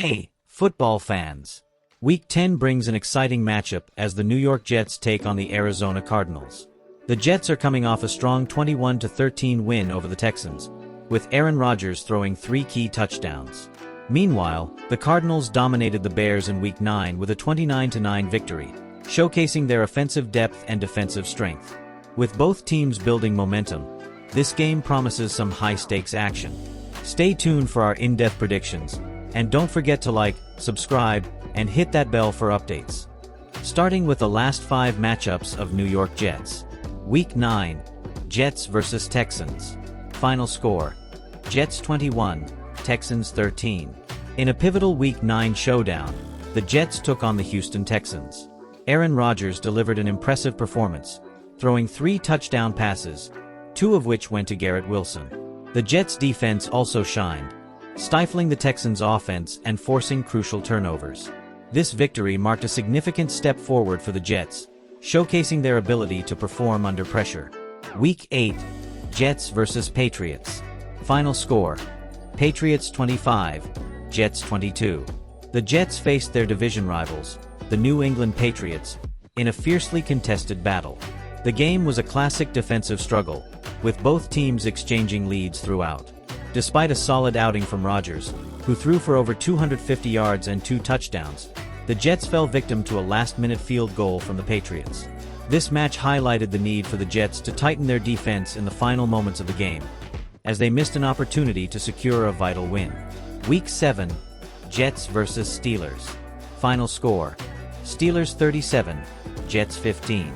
Hey, football fans! Week 10 brings an exciting matchup as the New York Jets take on the Arizona Cardinals. The Jets are coming off a strong 21-13 win over the Texans, with Aaron Rodgers throwing 3 key touchdowns. Meanwhile, the Cardinals dominated the Bears in Week 9 with a 29-9 victory, showcasing their offensive depth and defensive strength. With both teams building momentum, this game promises some high-stakes action. Stay tuned for our in-depth predictions, and don't forget to like, subscribe, and hit that bell for updates. Starting with the last 5 matchups of New York Jets. Week 9, Jets vs. Texans. Final score, Jets 21, Texans 13. In a pivotal Week 9 showdown, the Jets took on the Houston Texans. Aaron Rodgers delivered an impressive performance, throwing 3 touchdown passes, 2 of which went to Garrett Wilson. The Jets' defense also shined, stifling the Texans' offense and forcing crucial turnovers. This victory marked a significant step forward for the Jets, showcasing their ability to perform under pressure. Week 8, Jets vs. Patriots. Final score, Patriots 25, Jets 22. The Jets faced their division rivals, the New England Patriots, in a fiercely contested battle. The game was a classic defensive struggle, with both teams exchanging leads throughout. Despite a solid outing from Rodgers, who threw for over 250 yards and 2 touchdowns, the Jets fell victim to a last-minute field goal from the Patriots. This match highlighted the need for the Jets to tighten their defense in the final moments of the game, as they missed an opportunity to secure a vital win. Week 7, Jets vs. Steelers. Final score, Steelers 37, Jets 15.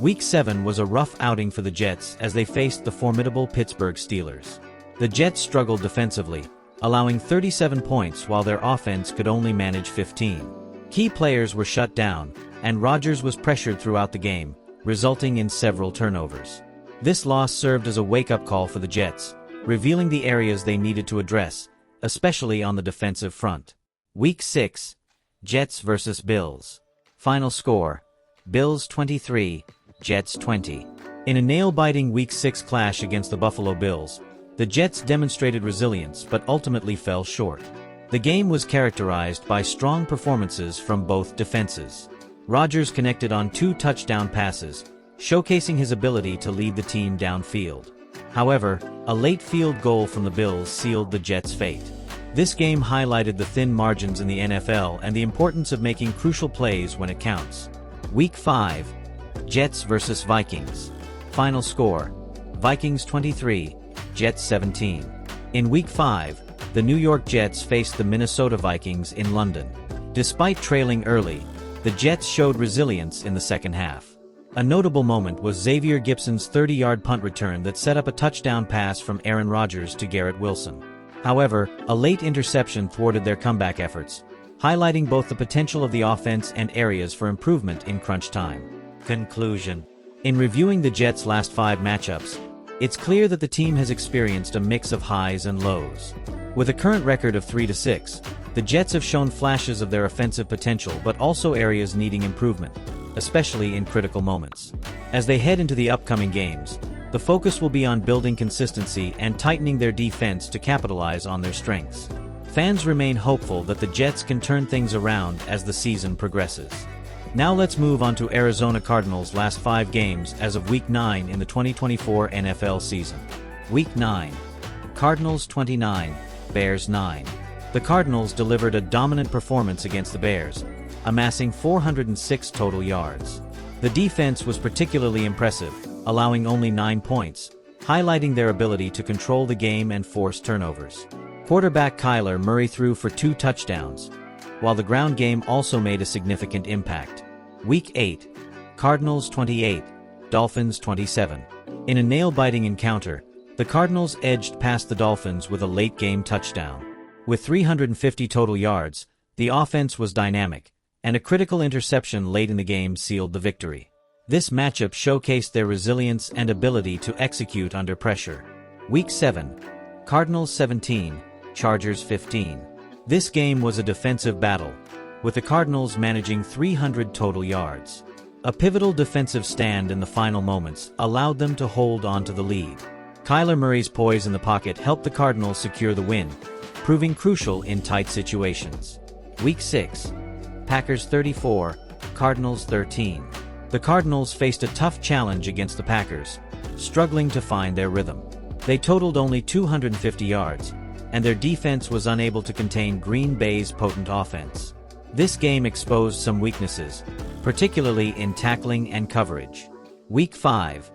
Week 7 was a rough outing for the Jets as they faced the formidable Pittsburgh Steelers. The Jets struggled defensively, allowing 37 points while their offense could only manage 15. Key players were shut down, and Rodgers was pressured throughout the game, resulting in several turnovers. This loss served as a wake-up call for the Jets, revealing the areas they needed to address, especially on the defensive front. Week 6, Jets vs. Bills. Final score, Bills 23, Jets 20. In a nail-biting Week 6 clash against the Buffalo Bills, the Jets demonstrated resilience but ultimately fell short. The game was characterized by strong performances from both defenses. Rodgers connected on 2 touchdown passes, showcasing his ability to lead the team downfield. However, a late field goal from the Bills sealed the Jets' fate. This game highlighted the thin margins in the NFL and the importance of making crucial plays when it counts. Week 5, Jets vs. Vikings. Final score, Vikings 23, Jets 17. In Week 5, the New York Jets faced the Minnesota Vikings in London. Despite trailing early, the Jets showed resilience in the second half. A notable moment was Xavier Gipson's 30-yard punt return that set up a touchdown pass from Aaron Rodgers to Garrett Wilson. However, a late interception thwarted their comeback efforts, highlighting both the potential of the offense and areas for improvement in crunch time. Conclusion. In reviewing the Jets' last 5 matchups, it's clear that the team has experienced a mix of highs and lows. With a current record of 3-6, the Jets have shown flashes of their offensive potential but also areas needing improvement, especially in critical moments. As they head into the upcoming games, the focus will be on building consistency and tightening their defense to capitalize on their strengths. Fans remain hopeful that the Jets can turn things around as the season progresses. Now let's move on to Arizona Cardinals' last 5 games as of Week 9 in the 2024 NFL season. Week 9, Cardinals 29, Bears 9. The Cardinals delivered a dominant performance against the Bears, amassing 406 total yards. The defense was particularly impressive, allowing only 9 points, highlighting their ability to control the game and force turnovers. Quarterback Kyler Murray threw for 2 touchdowns, while the ground game also made a significant impact. Week 8, Cardinals 28, Dolphins 27. In a nail-biting encounter, the Cardinals edged past the Dolphins with a late-game touchdown. With 350 total yards, the offense was dynamic, and a critical interception late in the game sealed the victory. This matchup showcased their resilience and ability to execute under pressure. Week 7, Cardinals 17, Chargers 15. This game was a defensive battle, with the Cardinals managing 300 total yards. A pivotal defensive stand in the final moments allowed them to hold on to the lead. Kyler Murray's poise in the pocket helped the Cardinals secure the win, proving crucial in tight situations. Week 6. Packers 34, Cardinals 13. The Cardinals faced a tough challenge against the Packers, struggling to find their rhythm. They totaled only 250 yards, and their defense was unable to contain Green Bay's potent offense. This game exposed some weaknesses, particularly in tackling and coverage. Week 5.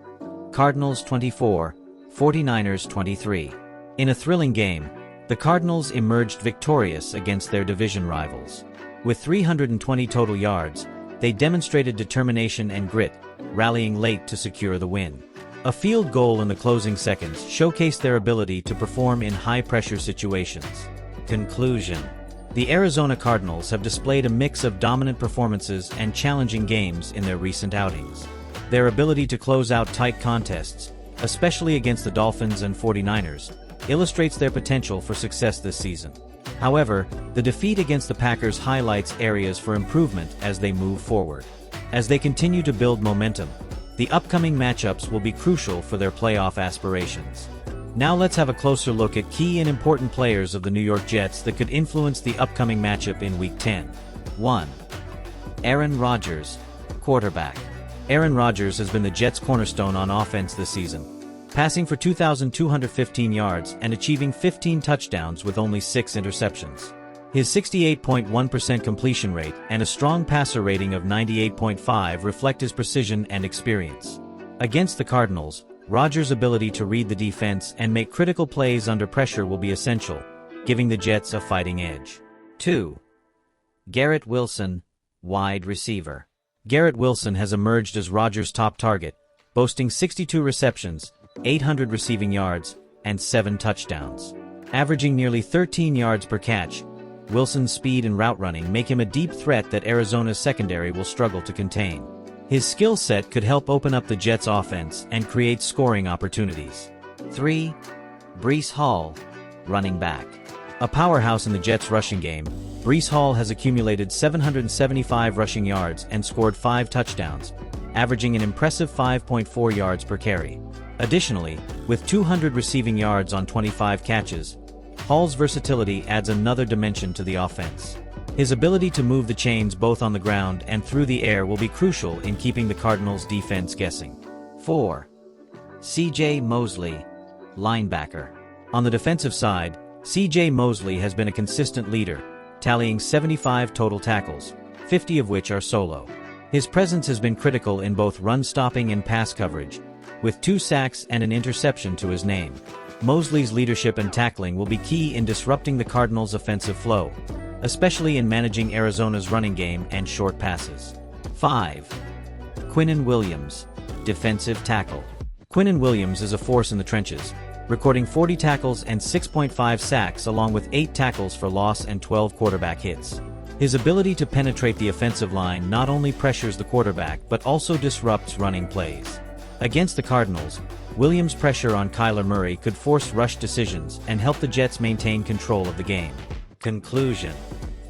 Cardinals 24, 49ers 23. In a thrilling game, the Cardinals emerged victorious against their division rivals. With 320 total yards, they demonstrated determination and grit, rallying late to secure the win. A field goal in the closing seconds showcased their ability to perform in high-pressure situations. Conclusion. The Arizona Cardinals have displayed a mix of dominant performances and challenging games in their recent outings. Their ability to close out tight contests, especially against the Dolphins and 49ers, illustrates their potential for success this season. However, the defeat against the Packers highlights areas for improvement as they move forward. As they continue to build momentum, the upcoming matchups will be crucial for their playoff aspirations. Now let's have a closer look at key and important players of the New York Jets that could influence the upcoming matchup in Week 10. 1. Aaron Rodgers, quarterback. Aaron Rodgers has been the Jets' cornerstone on offense this season, passing for 2,215 yards and achieving 15 touchdowns with only 6 interceptions. His 68.1% completion rate and a strong passer rating of 98.5 reflect his precision and experience. Against the Cardinals, Rodgers' ability to read the defense and make critical plays under pressure will be essential, giving the Jets a fighting edge. 2. Garrett Wilson, wide receiver. Garrett Wilson has emerged as Rodgers' top target, boasting 62 receptions, 800 receiving yards, and 7 touchdowns. Averaging nearly 13 yards per catch, Wilson's speed and route running make him a deep threat that Arizona's secondary will struggle to contain. His skill set could help open up the Jets' offense and create scoring opportunities. 3. Breece Hall, running back. A powerhouse in the Jets' rushing game, Breece Hall has accumulated 775 rushing yards and scored 5 touchdowns, averaging an impressive 5.4 yards per carry. Additionally, with 200 receiving yards on 25 catches, Hall's versatility adds another dimension to the offense. His ability to move the chains both on the ground and through the air will be crucial in keeping the Cardinals' defense guessing. 4. C.J. Mosley, linebacker. On the defensive side, C.J. Mosley has been a consistent leader, tallying 75 total tackles, 50 of which are solo. His presence has been critical in both run-stopping and pass coverage, with 2 sacks and an interception to his name. Mosley's leadership and tackling will be key in disrupting the Cardinals' offensive flow, especially in managing Arizona's running game and short passes. 5. Quinnen Williams, defensive tackle. Quinnen Williams is a force in the trenches, recording 40 tackles and 6.5 sacks along with 8 tackles for loss and 12 quarterback hits. His ability to penetrate the offensive line not only pressures the quarterback but also disrupts running plays. Against the Cardinals, Williams' pressure on Kyler Murray could force rush decisions and help the Jets maintain control of the game. Conclusion.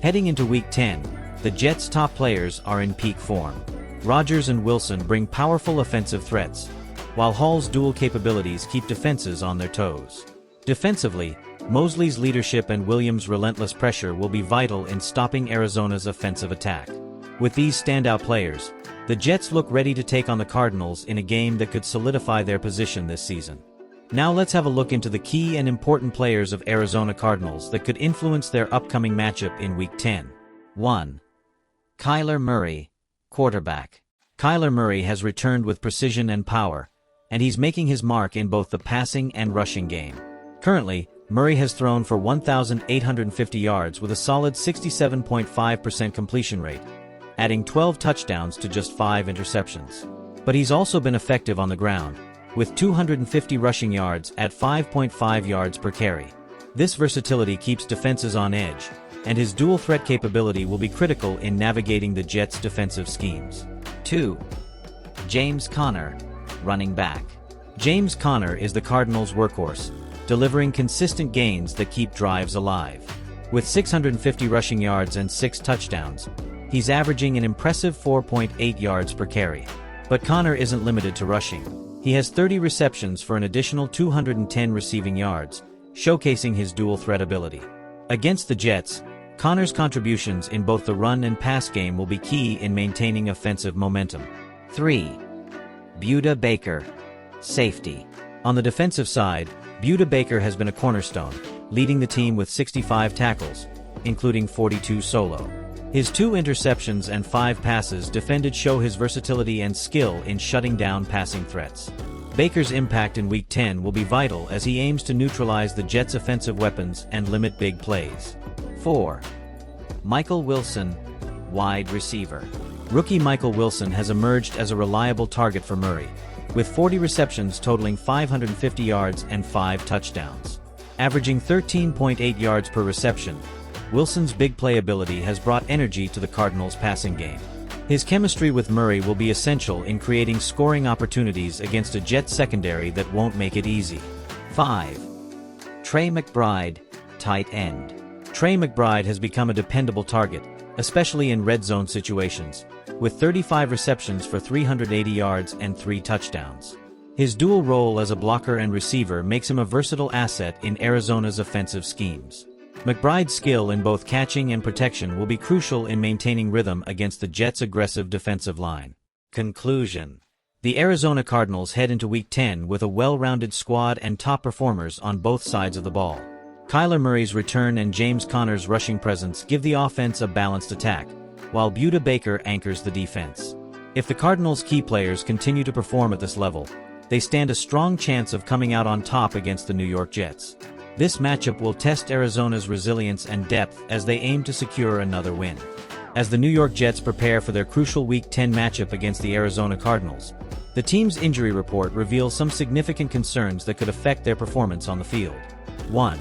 Heading into Week 10, the Jets' top players are in peak form. Rodgers and Wilson bring powerful offensive threats, while Hall's dual capabilities keep defenses on their toes. Defensively, Mosley's leadership and Williams' relentless pressure will be vital in stopping Arizona's offensive attack. With these standout players, the Jets look ready to take on the Cardinals in a game that could solidify their position this season. Now let's have a look into the key and important players of Arizona Cardinals that could influence their upcoming matchup in Week 10. 1. Kyler Murray, quarterback. Kyler Murray has returned with precision and power, and he's making his mark in both the passing and rushing game. Currently, Murray has thrown for 1,850 yards with a solid 67.5% completion rate, adding 12 touchdowns to just 5 interceptions. But he's also been effective on the ground, with 250 rushing yards at 5.5 yards per carry. This versatility keeps defenses on edge, and his dual threat capability will be critical in navigating the Jets' defensive schemes. 2. James Conner, running back. James Conner is the Cardinals' workhorse, delivering consistent gains that keep drives alive. With 650 rushing yards and 6 touchdowns, he's averaging an impressive 4.8 yards per carry. But Conner isn't limited to rushing. He has 30 receptions for an additional 210 receiving yards, showcasing his dual threat ability. Against the Jets, Connor's contributions in both the run and pass game will be key in maintaining offensive momentum. 3. Budda Baker, safety. On the defensive side, Budda Baker has been a cornerstone, leading the team with 65 tackles, including 42 solo. His 2 interceptions and 5 passes defended show his versatility and skill in shutting down passing threats. Baker's impact in Week 10 will be vital as he aims to neutralize the Jets' offensive weapons and limit big plays. 4. Michael Wilson, wide receiver. Rookie Michael Wilson has emerged as a reliable target for Murray, with 40 receptions totaling 550 yards and 5 touchdowns. Averaging 13.8 yards per reception, Wilson's big play ability has brought energy to the Cardinals' passing game. His chemistry with Murray will be essential in creating scoring opportunities against a Jets secondary that won't make it easy. 5. Trey McBride, tight end. Trey McBride has become a dependable target, especially in red zone situations, with 35 receptions for 380 yards and 3 touchdowns. His dual role as a blocker and receiver makes him a versatile asset in Arizona's offensive schemes. McBride's skill in both catching and protection will be crucial in maintaining rhythm against the Jets' aggressive defensive line. Conclusion. The Arizona Cardinals head into Week 10 with a well-rounded squad and top performers on both sides of the ball. Kyler Murray's return and James Conner's rushing presence give the offense a balanced attack, while Budda Baker anchors the defense. If the Cardinals' key players continue to perform at this level, they stand a strong chance of coming out on top against the New York Jets. This matchup will test Arizona's resilience and depth as they aim to secure another win. As the New York Jets prepare for their crucial Week 10 matchup against the Arizona Cardinals, the team's injury report reveals some significant concerns that could affect their performance on the field. 1.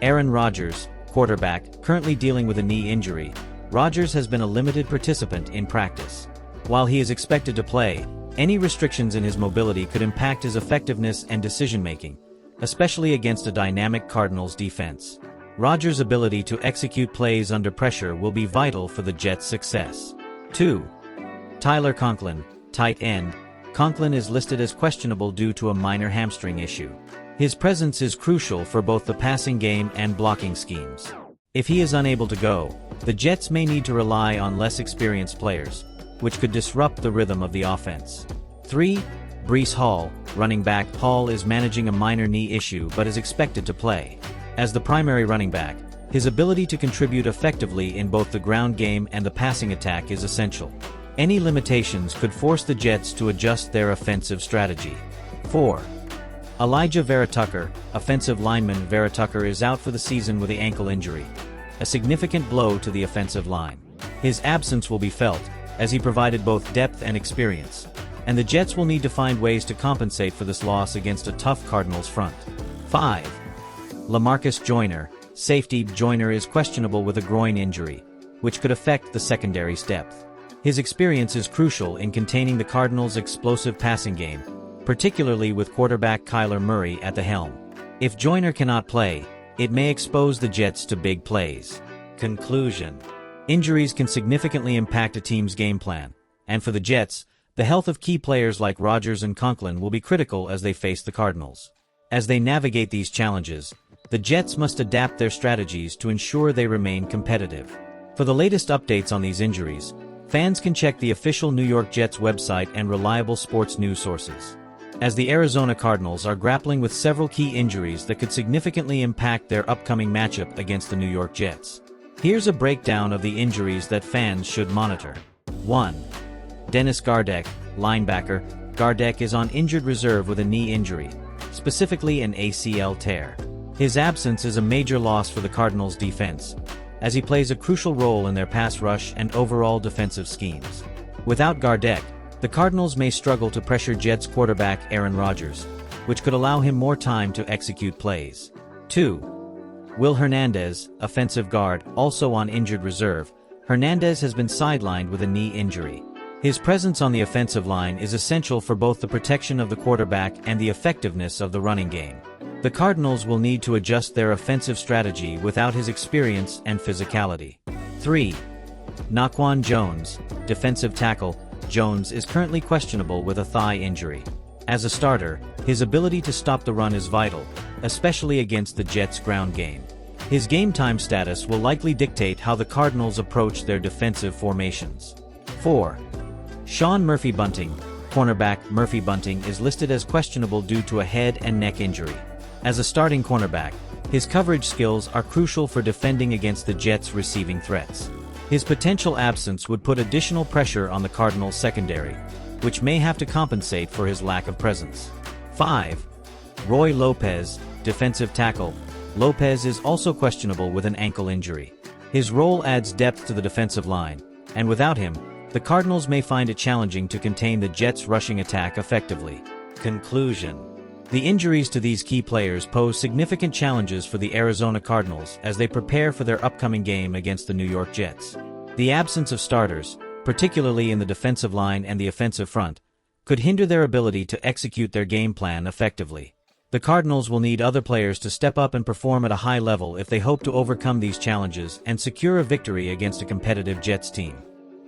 Aaron Rodgers, quarterback, currently dealing with a knee injury. Rodgers has been a limited participant in practice. While he is expected to play, any restrictions in his mobility could impact his effectiveness and decision-making, especially against a dynamic Cardinals defense. Rodgers' ability to execute plays under pressure will be vital for the Jets' success. 2. Tyler Conklin, tight end. Conklin is listed as questionable due to a minor hamstring issue. His presence is crucial for both the passing game and blocking schemes. If he is unable to go, the Jets may need to rely on less experienced players, which could disrupt the rhythm of the offense. 3. Breece Hall, running back. Hall is managing a minor knee issue but is expected to play. As the primary running back, his ability to contribute effectively in both the ground game and the passing attack is essential. Any limitations could force the Jets to adjust their offensive strategy. 4. Elijah Vera Tucker, offensive lineman. Vera Tucker is out for the season with the ankle injury, a significant blow to the offensive line. His absence will be felt, as he provided both depth and experience, and the Jets will need to find ways to compensate for this loss against a tough Cardinals front. 5. LaMarcus Joyner, safety. Joyner is questionable with a groin injury, which could affect the secondary's depth. His experience is crucial in containing the Cardinals' explosive passing game, particularly with quarterback Kyler Murray at the helm. If Joyner cannot play, it may expose the Jets to big plays. Conclusion. Injuries can significantly impact a team's game plan, and for the Jets, the health of key players like Rodgers and Conklin will be critical as they face the Cardinals. As they navigate these challenges, the Jets must adapt their strategies to ensure they remain competitive. For the latest updates on these injuries, fans can check the official New York Jets website and reliable sports news sources. As the Arizona Cardinals are grappling with several key injuries that could significantly impact their upcoming matchup against the New York Jets. Here's a breakdown of the injuries that fans should monitor. 1. Dennis Gardeck, linebacker. Gardeck is on injured reserve with a knee injury, specifically an ACL tear. His absence is a major loss for the Cardinals' defense, as he plays a crucial role in their pass rush and overall defensive schemes. Without Gardeck, the Cardinals may struggle to pressure Jets quarterback Aaron Rodgers, which could allow him more time to execute plays. 2. Will Hernandez, offensive guard, also on injured reserve. Hernandez has been sidelined with a knee injury. His presence on the offensive line is essential for both the protection of the quarterback and the effectiveness of the running game. The Cardinals will need to adjust their offensive strategy without his experience and physicality. 3. Naquan Jones, defensive tackle. Jones is currently questionable with a thigh injury. As a starter, his ability to stop the run is vital, especially against the Jets' ground game. His game time status will likely dictate how the Cardinals approach their defensive formations. 4. Sean Murphy-Bunting. Cornerback Murphy-Bunting is listed as questionable due to a head and neck injury. As a starting cornerback, his coverage skills are crucial for defending against the Jets' receiving threats. His potential absence would put additional pressure on the Cardinals' secondary, which may have to compensate for his lack of presence. 5. Roy Lopez, defensive tackle. Lopez is also questionable with an ankle injury. His role adds depth to the defensive line, and without him, the Cardinals may find it challenging to contain the Jets' rushing attack effectively. Conclusion. The injuries to these key players pose significant challenges for the Arizona Cardinals as they prepare for their upcoming game against the New York Jets. The absence of starters, particularly in the defensive line and the offensive front, could hinder their ability to execute their game plan effectively. The Cardinals will need other players to step up and perform at a high level if they hope to overcome these challenges and secure a victory against a competitive Jets team.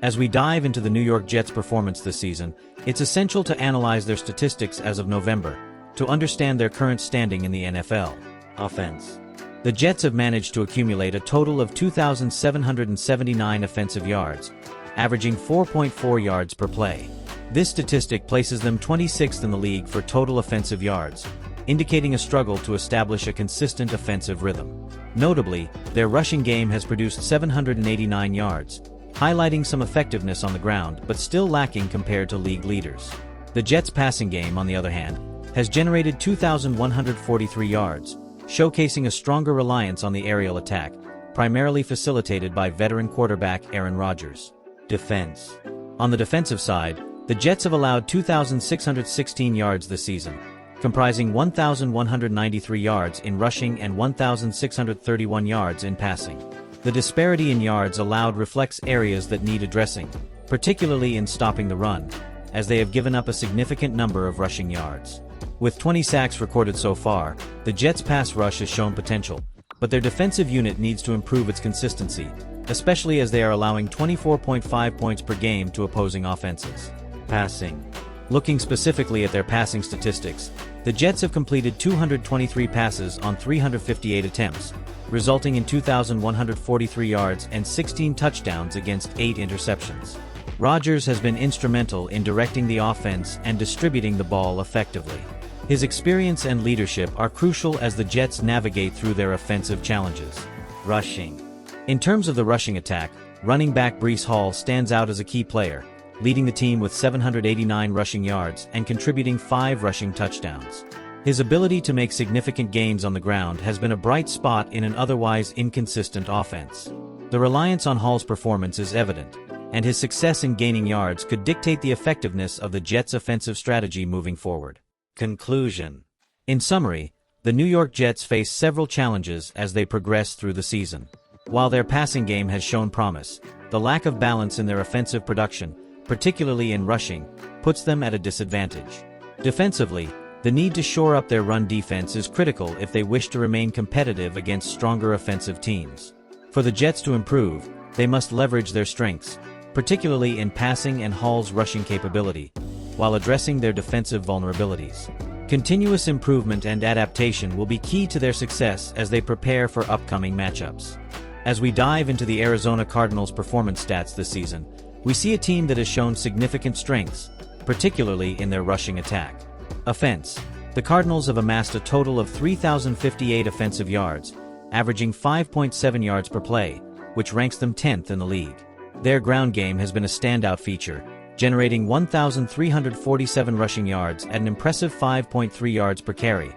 As we dive into the New York Jets' performance this season, it's essential to analyze their statistics as of November to understand their current standing in the NFL. Offense. The Jets have managed to accumulate a total of 2,779 offensive yards, averaging 4.4 yards per play. This statistic places them 26th in the league for total offensive yards, indicating a struggle to establish a consistent offensive rhythm. Notably, their rushing game has produced 789 yards, highlighting some effectiveness on the ground but still lacking compared to league leaders. The Jets' passing game, on the other hand, has generated 2,143 yards, showcasing a stronger reliance on the aerial attack, primarily facilitated by veteran quarterback Aaron Rodgers. Defense. On the defensive side, the Jets have allowed 2,616 yards this season, comprising 1,193 yards in rushing and 1,631 yards in passing. The disparity in yards allowed reflects areas that need addressing, particularly in stopping the run, as they have given up a significant number of rushing yards. With 20 sacks recorded so far, the Jets' pass rush has shown potential, but their defensive unit needs to improve its consistency, especially as they are allowing 24.5 points per game to opposing offenses. Passing. Looking specifically at their passing statistics, the Jets have completed 223 passes on 358 attempts, resulting in 2,143 yards and 16 touchdowns against 8 interceptions. Rodgers has been instrumental in directing the offense and distributing the ball effectively. His experience and leadership are crucial as the Jets navigate through their offensive challenges. Rushing. In terms of the rushing attack, running back Breece Hall stands out as a key player, leading the team with 789 rushing yards and contributing 5 rushing touchdowns. His ability to make significant gains on the ground has been a bright spot in an otherwise inconsistent offense. The reliance on Hall's performance is evident, and his success in gaining yards could dictate the effectiveness of the Jets' offensive strategy moving forward. Conclusion. In summary, the New York Jets face several challenges as they progress through the season. While their passing game has shown promise, the lack of balance in their offensive production, particularly in rushing, puts them at a disadvantage. Defensively, the need to shore up their run defense is critical if they wish to remain competitive against stronger offensive teams. For the Jets to improve, they must leverage their strengths, particularly in passing and Hall's rushing capability, while addressing their defensive vulnerabilities. Continuous improvement and adaptation will be key to their success as they prepare for upcoming matchups. As we dive into the Arizona Cardinals' performance stats this season, we see a team that has shown significant strengths, particularly in their rushing attack. Offense. The Cardinals have amassed a total of 3,058 offensive yards, averaging 5.7 yards per play, which ranks them 10th in the league. Their ground game has been a standout feature, generating 1,347 rushing yards at an impressive 5.3 yards per carry,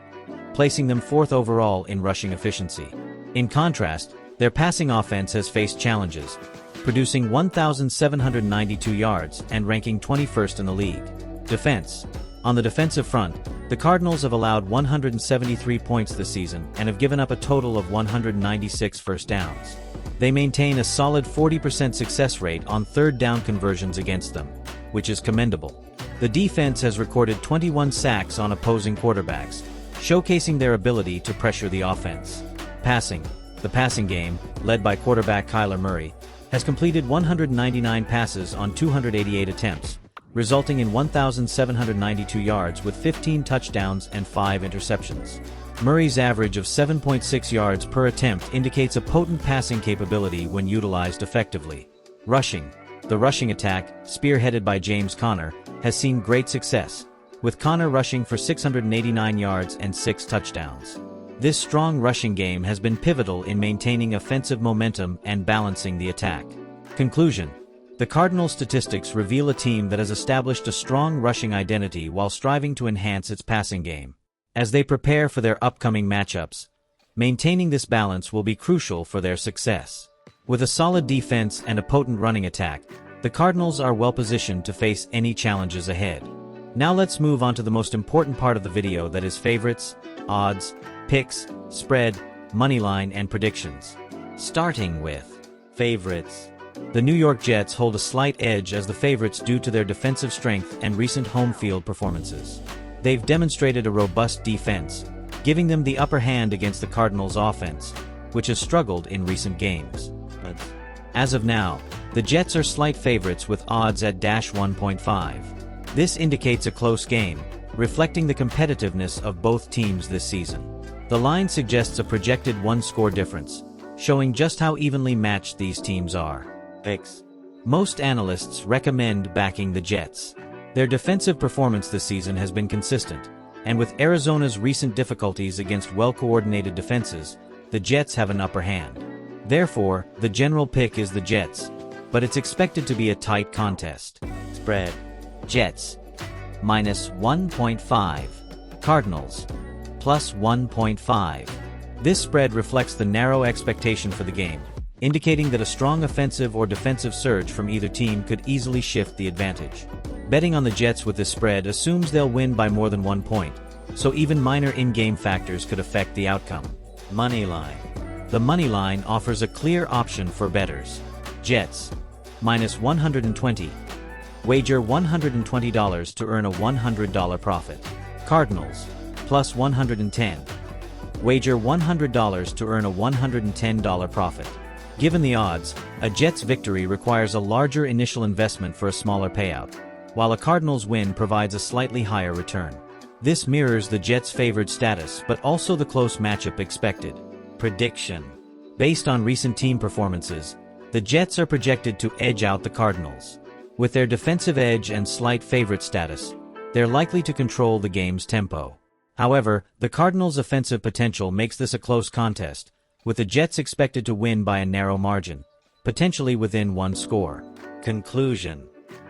placing them 4th overall in rushing efficiency. In contrast, their passing offense has faced challenges, producing 1,792 yards and ranking 21st in the league. Defense. On the defensive front, the Cardinals have allowed 173 points this season and have given up a total of 196 first downs. They maintain a solid 40% success rate on third down conversions against them, which is commendable. The defense has recorded 21 sacks on opposing quarterbacks, showcasing their ability to pressure the offense. Passing. The passing game, led by quarterback Kyler Murray, has completed 199 passes on 288 attempts, resulting in 1,792 yards with 15 touchdowns and 5 interceptions. Murray's average of 7.6 yards per attempt indicates a potent passing capability when utilized effectively. Rushing. The rushing attack, spearheaded by James Conner, has seen great success, with Conner rushing for 689 yards and 6 touchdowns. This strong rushing game has been pivotal in maintaining offensive momentum and balancing the attack. Conclusion. The Cardinals' statistics reveal a team that has established a strong rushing identity while striving to enhance its passing game. As they prepare for their upcoming matchups, maintaining this balance will be crucial for their success. With a solid defense and a potent running attack, the Cardinals are well positioned to face any challenges ahead. Now let's move on to the most important part of the video, that is favorites, odds, picks, spread, moneyline, and predictions. Starting with favorites. The New York Jets hold a slight edge as the favorites due to their defensive strength and recent home field performances. They've demonstrated a robust defense, giving them the upper hand against the Cardinals' offense, which has struggled in recent games. As of now, the Jets are slight favorites with odds at -1.5. This indicates a close game, reflecting the competitiveness of both teams this season. The line suggests a projected one-score difference, showing just how evenly matched these teams are. Picks. Most analysts recommend backing the Jets. Their defensive performance this season has been consistent, and with Arizona's recent difficulties against well-coordinated defenses, the Jets have an upper hand. Therefore, the general pick is the Jets, but it's expected to be a tight contest. Spread. Jets -1.5. Cardinals +1.5. This spread reflects the narrow expectation for the game, indicating that a strong offensive or defensive surge from either team could easily shift the advantage. Betting on the Jets with this spread assumes they'll win by more than 1 point, so even minor in-game factors could affect the outcome. Moneyline. The moneyline offers a clear option for bettors. Jets -120. Wager $120 to earn a $100 profit. Cardinals +110. Wager $100 to earn a $110 profit. Given the odds, a Jets victory requires a larger initial investment for a smaller payout, while a Cardinals win provides a slightly higher return. This mirrors the Jets' favored status but also the close matchup expected. Prediction. Based on recent team performances, the Jets are projected to edge out the Cardinals. With their defensive edge and slight favorite status, they're likely to control the game's tempo. However, the Cardinals' offensive potential makes this a close contest, with the Jets expected to win by a narrow margin, potentially within 1 score. Conclusion.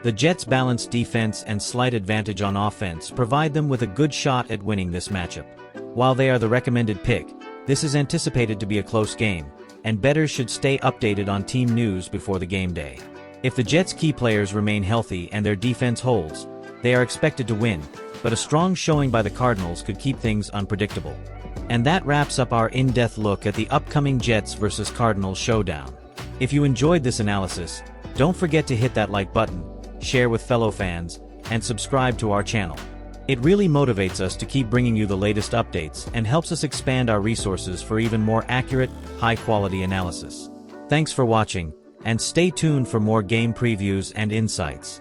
The Jets' balanced defense and slight advantage on offense provide them with a good shot at winning this matchup. While they are the recommended pick, this is anticipated to be a close game, and bettors should stay updated on team news before the game day. If the Jets' key players remain healthy and their defense holds, they are expected to win, but a strong showing by the Cardinals could keep things unpredictable. And that wraps up our in-depth look at the upcoming Jets vs. Cardinals showdown. If you enjoyed this analysis, don't forget to hit that like button, share with fellow fans, and subscribe to our channel. It really motivates us to keep bringing you the latest updates and helps us expand our resources for even more accurate, high-quality analysis. Thanks for watching, and stay tuned for more game previews and insights.